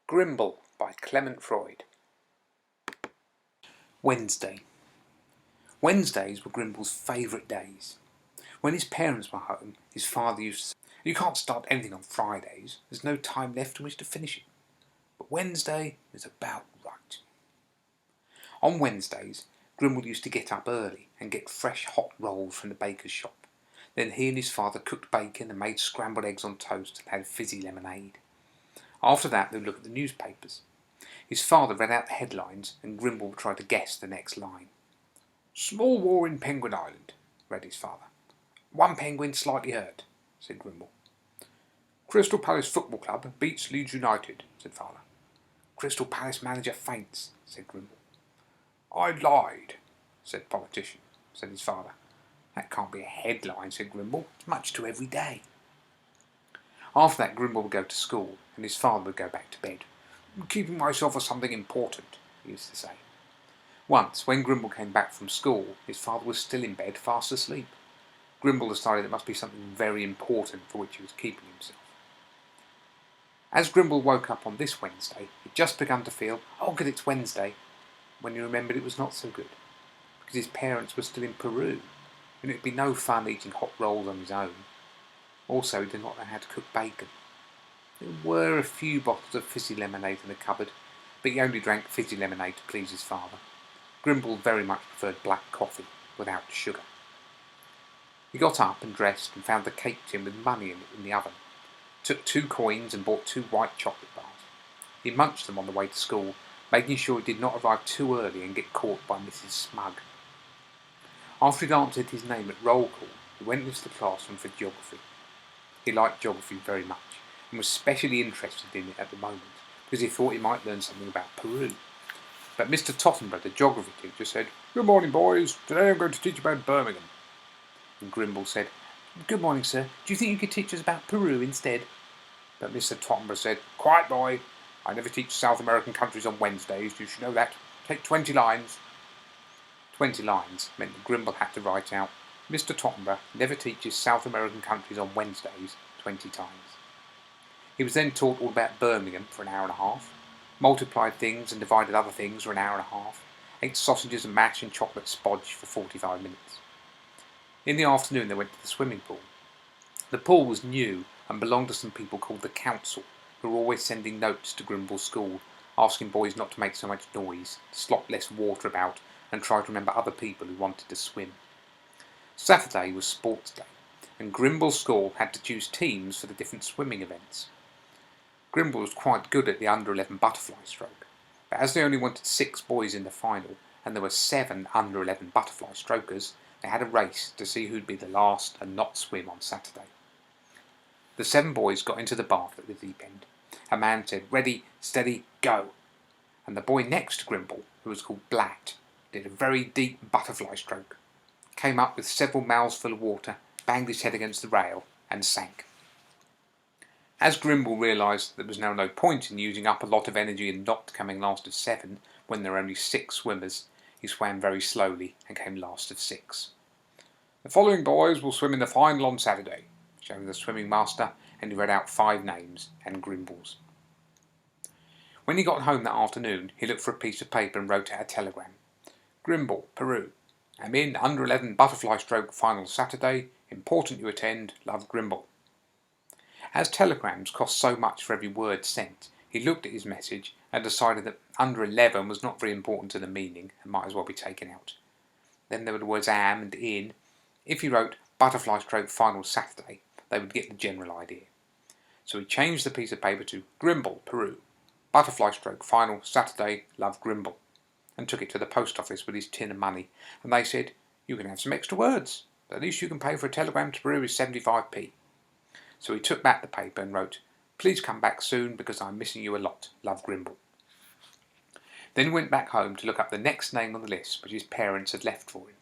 Grimble by Clement Freud. Wednesday. Wednesdays were Grimble's favourite days. When his parents were home, his father used to say, "You can't start anything on Fridays. There's no time left in which to finish it." But Wednesday is about right. On Wednesdays, Grimble used to get up early and get fresh hot rolls from the baker's shop. Then he and his father cooked bacon and made scrambled eggs on toast and had fizzy lemonade. After that, they would look at the newspapers. His father read out the headlines and Grimble tried to guess the next line. "Small war in Penguin Island," read his father. "One penguin slightly hurt," said Grimble. "Crystal Palace Football Club beats Leeds United," said father. "Crystal Palace manager faints," said Grimble. "I lied," said politician, said his father. "That can't be a headline," said Grimble. "It's much too every day." After that, Grimble would go to school and his father would go back to bed. "Keeping myself for something important," he used to say. Once, when Grimble came back from school, his father was still in bed, fast asleep. Grimble decided it must be something very important for which he was keeping himself. As Grimble woke up on this Wednesday, he'd just begun to feel, "Oh good, it's Wednesday," when he remembered it was not so good, because his parents were still in Peru, and it would be no fun eating hot rolls on his own. Also, he did not know how to cook bacon. There were a few bottles of fizzy lemonade in the cupboard, but he only drank fizzy lemonade to please his father. Grimble very much preferred black coffee, without sugar. He got up and dressed and found the cake tin with money in it in the oven, took 2 coins and bought 2 white chocolate bars. He munched them on the way to school, making sure he did not arrive too early and get caught by Mrs. Smug. After he'd answered his name at roll call, he went into the classroom for geography. He liked geography very much, and was specially interested in it at the moment, because he thought he might learn something about Peru. But Mr. Tottenborough, the geography teacher, said, "Good morning, boys. Today I'm going to teach about Birmingham." And Grimble said, "Good morning, sir. Do you think you could teach us about Peru instead?" But Mr. Tottenborough said, "Quiet, boy. I never teach South American countries on Wednesdays. You should know that. Take 20 lines. 20 lines meant that Grimble had to write out, "Mr. Tottenborough never teaches South American countries on Wednesdays 20 times. He was then taught all about Birmingham for an hour and a half, multiplied things and divided other things for an hour and a half, ate sausages and mash and chocolate sponge for 45 minutes. In the afternoon they went to the swimming pool. The pool was new and belonged to some people called the council, who were always sending notes to Grimble's school, asking boys not to make so much noise, slop less water about, and try to remember other people who wanted to swim. Saturday was sports day, and Grimble's school had to choose teams for the different swimming events. Grimble was quite good at the under-11 butterfly stroke, but as they only wanted 6 boys in the final, and there were 7 under-11 butterfly strokers, they had a race to see who'd be the last and not swim on Saturday. The 7 boys got into the bath at the deep end. A man said, "Ready, steady, go!" And the boy next to Grimble, who was called Blatt, did a very deep butterfly stroke, came up with several mouths full of water, banged his head against the rail, and sank. As Grimble realised that there was now no point in using up a lot of energy and not coming last of 7 when there were only 6 swimmers, he swam very slowly and came last of 6. "The following boys will swim in the final on Saturday," shouted the swimming master, and he read out 5 names and Grimble's. When he got home that afternoon, he looked for a piece of paper and wrote out a telegram. "Grimble, Peru. Am in under-11 butterfly stroke final Saturday. Important you attend. Love, Grimble." As telegrams cost so much for every word sent, he looked at his message and decided that under-11 was not very important to the meaning and might as well be taken out. Then there were the words am and in. If he wrote butterfly stroke final Saturday, they would get the general idea. So he changed the piece of paper to Grimble, Peru. Butterfly stroke final Saturday. Love, Grimble. And took it to the post office with his tin of money, and they said, "You can have some extra words. The least you can pay for a telegram to Peru is 75p. So he took back the paper and wrote, "Please come back soon because I'm missing you a lot. Love, Grimble." Then he went back home to look up the next name on the list which his parents had left for him.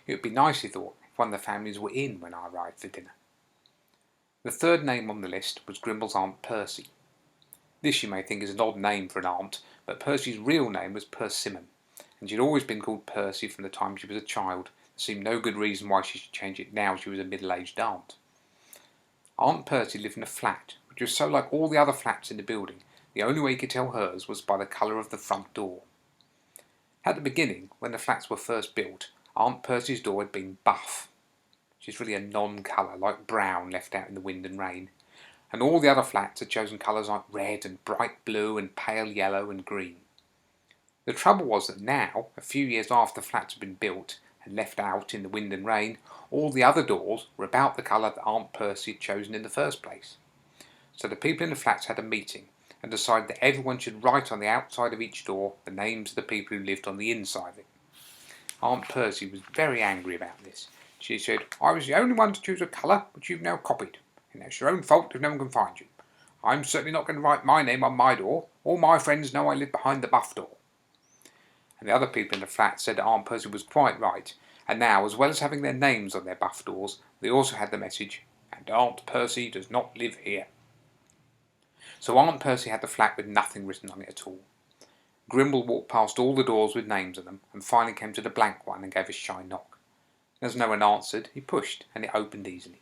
It would be nice, he thought, if one of the families were in when I arrived for dinner. The 3rd name on the list was Grimble's Aunt Percy. This you may think is an odd name for an aunt, but Percy's real name was Persimmon, and she had always been called Percy from the time she was a child. There seemed no good reason why she should change it now she was a middle-aged aunt. Aunt Percy lived in a flat, which was so like all the other flats in the building The only way he could tell hers was by the colour of the front door. At the beginning, when the flats were first built, Aunt Percy's door had been buff, which is really a non-colour, like brown left out in the wind and rain, and all the other flats had chosen colours like red and bright blue and pale yellow and green. The trouble was that now, a few years after the flats had been built and left out in the wind and rain, all the other doors were about the colour that Aunt Percy had chosen in the first place. So the people in the flats had a meeting and decided that everyone should write on the outside of each door the names of the people who lived on the inside of it. Aunt Percy was very angry about this. She said, "I was the only one to choose a colour which you've now copied, and that's your own fault if no one can find you. I'm certainly not going to write my name on my door. All my friends know I live behind the buff door." And the other people in the flat said that Aunt Percy was quite right, and now, as well as having their names on their buff doors, they also had the message, "And Aunt Percy does not live here." So Aunt Percy had the flat with nothing written on it at all. Grimble walked past all the doors with names on them, and finally came to the blank one and gave a shy knock. As no one answered, he pushed, and it opened easily.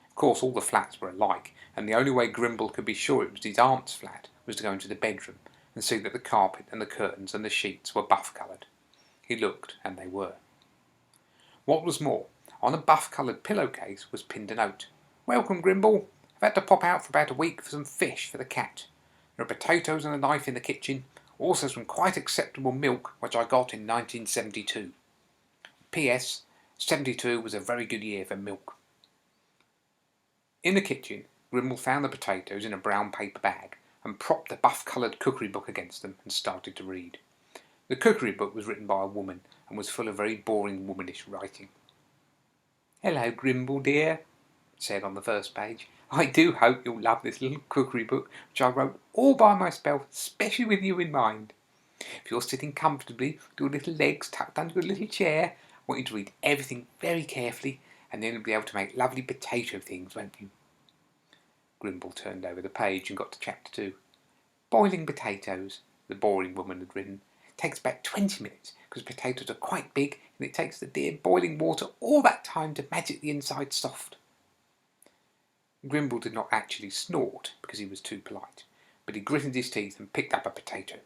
Of course, all the flats were alike, and the only way Grimble could be sure it was his aunt's flat was to go into the bedroom and see that the carpet and the curtains and the sheets were buff-coloured. He looked, and they were. What was more, on a buff-coloured pillowcase was pinned a note. "Welcome, Grimble. I've had to pop out for about a week for some fish for the cat. There are potatoes and a knife in the kitchen, also some quite acceptable milk which I got in 1972. P.S. 72 was a very good year for milk." In the kitchen, Grimble found the potatoes in a brown paper bag and propped the buff-coloured cookery book against them and started to read. The cookery book was written by a woman and was full of very boring womanish writing. "Hello, Grimble dear," it said on the first page. "I do hope you'll love this little cookery book which I wrote all by myself, especially with you in mind. If you're sitting comfortably with your little legs tucked under your little chair, I want you to read everything very carefully, and then you'll be able to make lovely potato things, won't you?" Grimble turned over the page and got to chapter 2. "Boiling potatoes," the boring woman had written. "It takes about 20 minutes, because potatoes are quite big, and it takes the dear boiling water all that time to magic the inside soft." Grimble did not actually snort, because he was too polite, but he gritted his teeth and picked up a potato.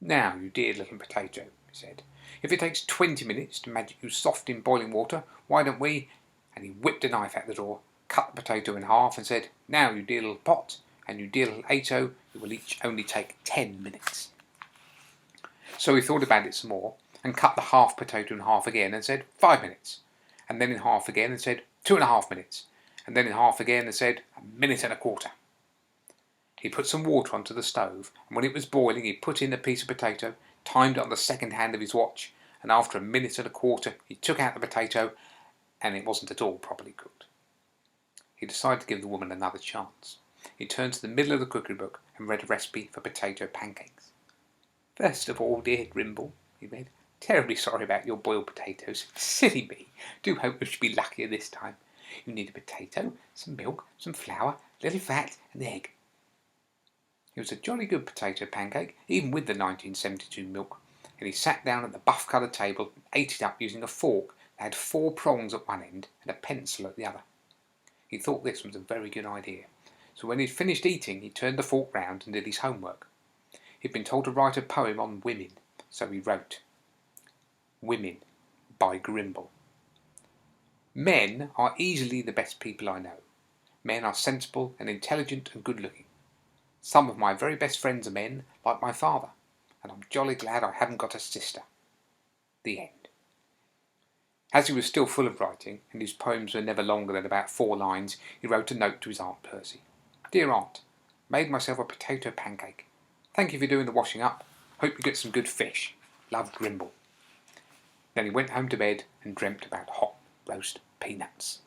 "Now, you dear little potato," he said, "if it takes 20 minutes to magic you soft in boiling water, why don't we—" And he whipped a knife out the door, cut the potato in half, and said, "Now, you dear little pot, and you dear little Ato, it will each only take 10 minutes. So he thought about it some more, and cut the half potato in half again, and said 5 minutes, and then in half again, and said 2.5 minutes, and then in half again, and said 1.25 minutes. He put some water onto the stove, and when it was boiling, he put in a piece of potato, timed it on the second hand of his watch, and after 1.25 minutes, he took out the potato, and it wasn't at all properly cooked. He decided to give the woman another chance. He turned to the middle of the cookery book and read a recipe for potato pancakes. "First of all, dear Grimble," he read, "terribly sorry about your boiled potatoes. Silly me. Do hope you should be luckier this time. You need a potato, some milk, some flour, a little fat, and egg." It was a jolly good potato pancake, even with the 1972 milk, and he sat down at the buff-coloured table and ate it up using a fork that had 4 prongs at one end and a pencil at the other. He thought this was a very good idea, so when he'd finished eating, he turned the fork round and did his homework. He'd been told to write a poem on women, so he wrote, "Women," by Grimble. "Men are easily the best people I know. Men are sensible and intelligent and good-looking. Some of my very best friends are men, like my father, and I'm jolly glad I haven't got a sister." The end. As he was still full of writing, and his poems were never longer than about 4 lines, he wrote a note to his Aunt Percy. "Dear Aunt, made myself a potato pancake. Thank you for doing the washing up. Hope you get some good fish. Love, Grimble." Then he went home to bed and dreamt about hot roast peanuts.